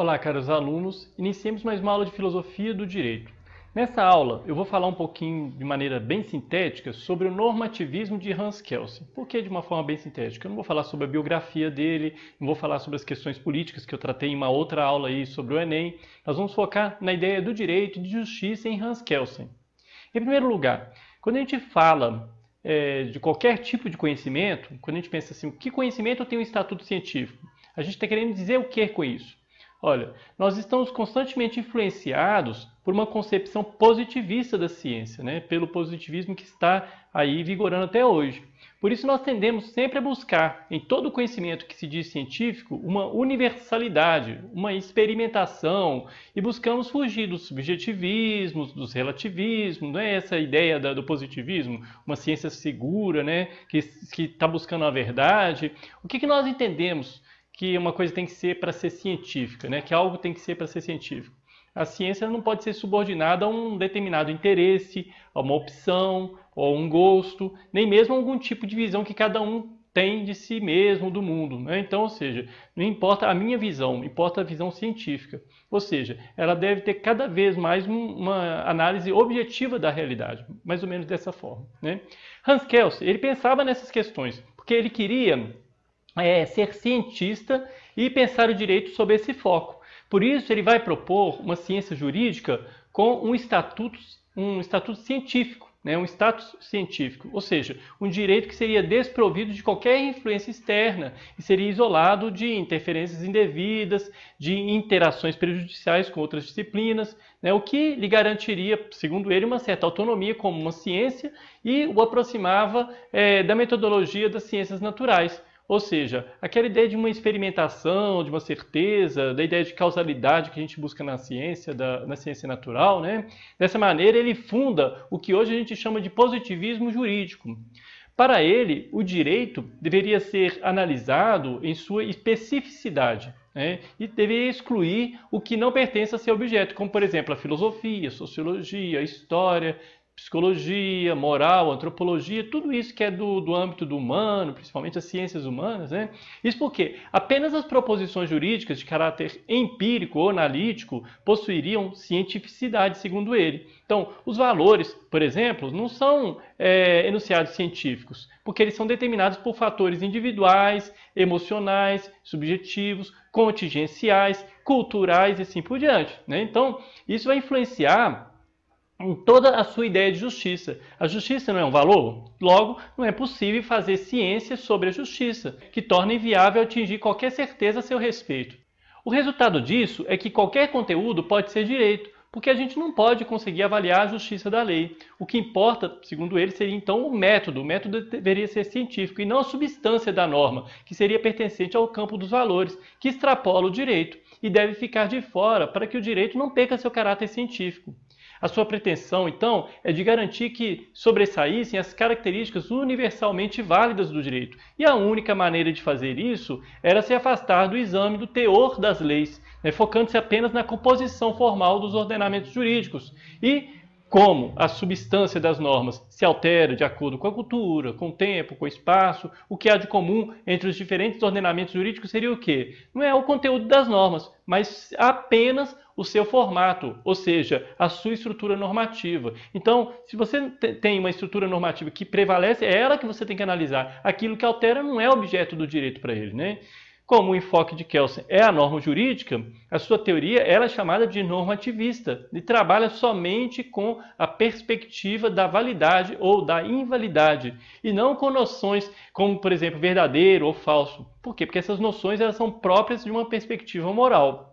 Olá, caros alunos. Iniciemos mais uma aula de Filosofia do Direito. Nessa aula, eu vou falar um pouquinho, de maneira bem sintética, sobre o normativismo de Hans Kelsen. Por que de uma forma bem sintética? Eu não vou falar sobre a biografia dele, não vou falar sobre as questões políticas que eu tratei em uma outra aula aí sobre o Enem. Nós vamos focar na ideia do direito e de justiça em Hans Kelsen. Em primeiro lugar, quando a gente fala de qualquer tipo de conhecimento, quando a gente pensa assim, que conhecimento tem um estatuto científico? A gente está querendo dizer o que com isso? Olha, nós estamos constantemente influenciados por uma concepção positivista da ciência, pelo positivismo que está aí vigorando até hoje. Por isso nós tendemos sempre a buscar, em todo conhecimento que se diz científico, uma universalidade, uma experimentação, e buscamos fugir dos subjetivismos, dos relativismos, essa ideia do positivismo, uma ciência segura, que está buscando a verdade. O que nós entendemos que uma coisa tem que ser para ser científica, que algo tem que ser para ser científico? A ciência não pode ser subordinada a um determinado interesse, a uma opção, ou a um gosto, nem mesmo a algum tipo de visão que cada um tem de si mesmo, do mundo. Então, ou seja, não importa a minha visão, importa a visão científica. Ou seja, ela deve ter cada vez mais uma análise objetiva da realidade, mais ou menos dessa forma. Hans Kelsen, ele pensava nessas questões, porque ele queria ser cientista e pensar o direito sob esse foco. Por isso, ele vai propor uma ciência jurídica com um estatuto científico, um status científico, ou seja, um direito que seria desprovido de qualquer influência externa e seria isolado de interferências indevidas, de interações prejudiciais com outras disciplinas, o que lhe garantiria, segundo ele, uma certa autonomia como uma ciência e o aproximava da metodologia das ciências naturais. Ou seja, aquela ideia de uma experimentação, de uma certeza, da ideia de causalidade que a gente busca na ciência, na ciência natural, Dessa maneira, ele funda o que hoje a gente chama de positivismo jurídico. Para ele, o direito deveria ser analisado em sua especificidade, e deveria excluir o que não pertence a seu objeto, como, por exemplo, a filosofia, a sociologia, a história, psicologia, moral, antropologia, tudo isso que é do âmbito do humano, principalmente as ciências humanas. Isso porque apenas as proposições jurídicas de caráter empírico ou analítico possuiriam cientificidade, segundo ele. Então, os valores, por exemplo, não são enunciados científicos, porque eles são determinados por fatores individuais, emocionais, subjetivos, contingenciais, culturais e assim por diante. Então, isso vai influenciar em toda a sua ideia de justiça. A justiça não é um valor? Logo, não é possível fazer ciência sobre a justiça, que torna inviável atingir qualquer certeza a seu respeito. O resultado disso é que qualquer conteúdo pode ser direito, porque a gente não pode conseguir avaliar a justiça da lei. O que importa, segundo ele, seria então o método. O método deveria ser científico e não a substância da norma, que seria pertencente ao campo dos valores, que extrapola o direito e deve ficar de fora para que o direito não perca seu caráter científico. A sua pretensão, então, é de garantir que sobressaíssem as características universalmente válidas do direito. E a única maneira de fazer isso era se afastar do exame do teor das leis, focando-se apenas na composição formal dos ordenamentos jurídicos. E como a substância das normas se altera de acordo com a cultura, com o tempo, com o espaço, o que há de comum entre os diferentes ordenamentos jurídicos seria o quê? Não é o conteúdo das normas, mas apenas o seu formato, ou seja, a sua estrutura normativa. Então, se você tem uma estrutura normativa que prevalece, é ela que você tem que analisar. Aquilo que altera não é objeto do direito para ele, Como o enfoque de Kelsen é a norma jurídica, a sua teoria ela é chamada de normativista e trabalha somente com a perspectiva da validade ou da invalidade e não com noções como, por exemplo, verdadeiro ou falso. Por quê? Porque essas noções elas são próprias de uma perspectiva moral.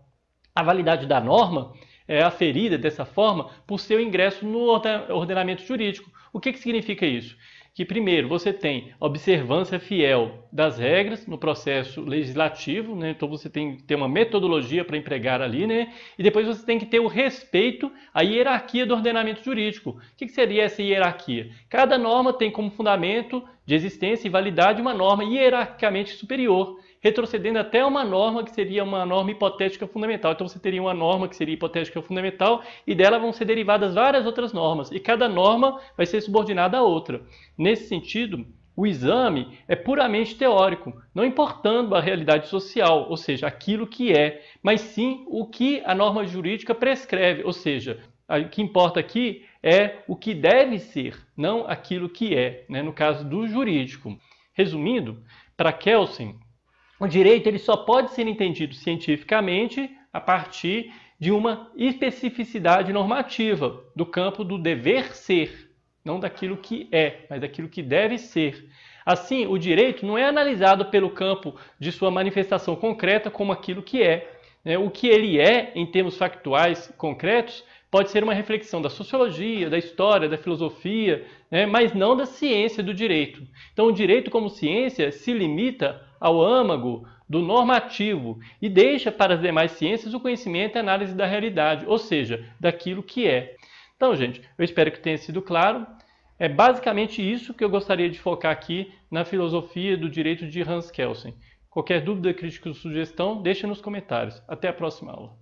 A validade da norma é aferida dessa forma por seu ingresso no ordenamento jurídico. O que significa isso? Que primeiro você tem observância fiel das regras no processo legislativo, então você tem que ter uma metodologia para empregar ali, e depois você tem que ter o respeito à hierarquia do ordenamento jurídico. O que seria essa hierarquia? Cada norma tem como fundamento de existência e validade uma norma hierarquicamente superior, retrocedendo até uma norma que seria uma norma hipotética fundamental. Então você teria uma norma que seria hipotética fundamental e dela vão ser derivadas várias outras normas, e cada norma vai ser subordinada à outra. Nesse sentido, O exame é puramente teórico, não importando a realidade social, ou seja, aquilo que é, mas sim o que a norma jurídica prescreve, ou seja, o que importa aqui é o que deve ser, não aquilo que é, né? No caso do jurídico. Resumindo, para Kelsen, o direito ele só pode ser entendido cientificamente a partir de uma especificidade normativa do campo do dever ser, não daquilo que é, mas daquilo que deve ser. Assim, o direito não é analisado pelo campo de sua manifestação concreta como aquilo que é. O que ele é, em termos factuais concretos, pode ser uma reflexão da sociologia, da história, da filosofia, mas não da ciência do direito. Então, o direito como ciência se limita ao âmago do normativo e deixa para as demais ciências o conhecimento e a análise da realidade, ou seja, daquilo que é. Então, gente, eu espero que tenha sido claro. É basicamente isso que eu gostaria de focar aqui na filosofia do direito de Hans Kelsen. Qualquer dúvida, crítica ou sugestão, deixe nos comentários. Até a próxima aula.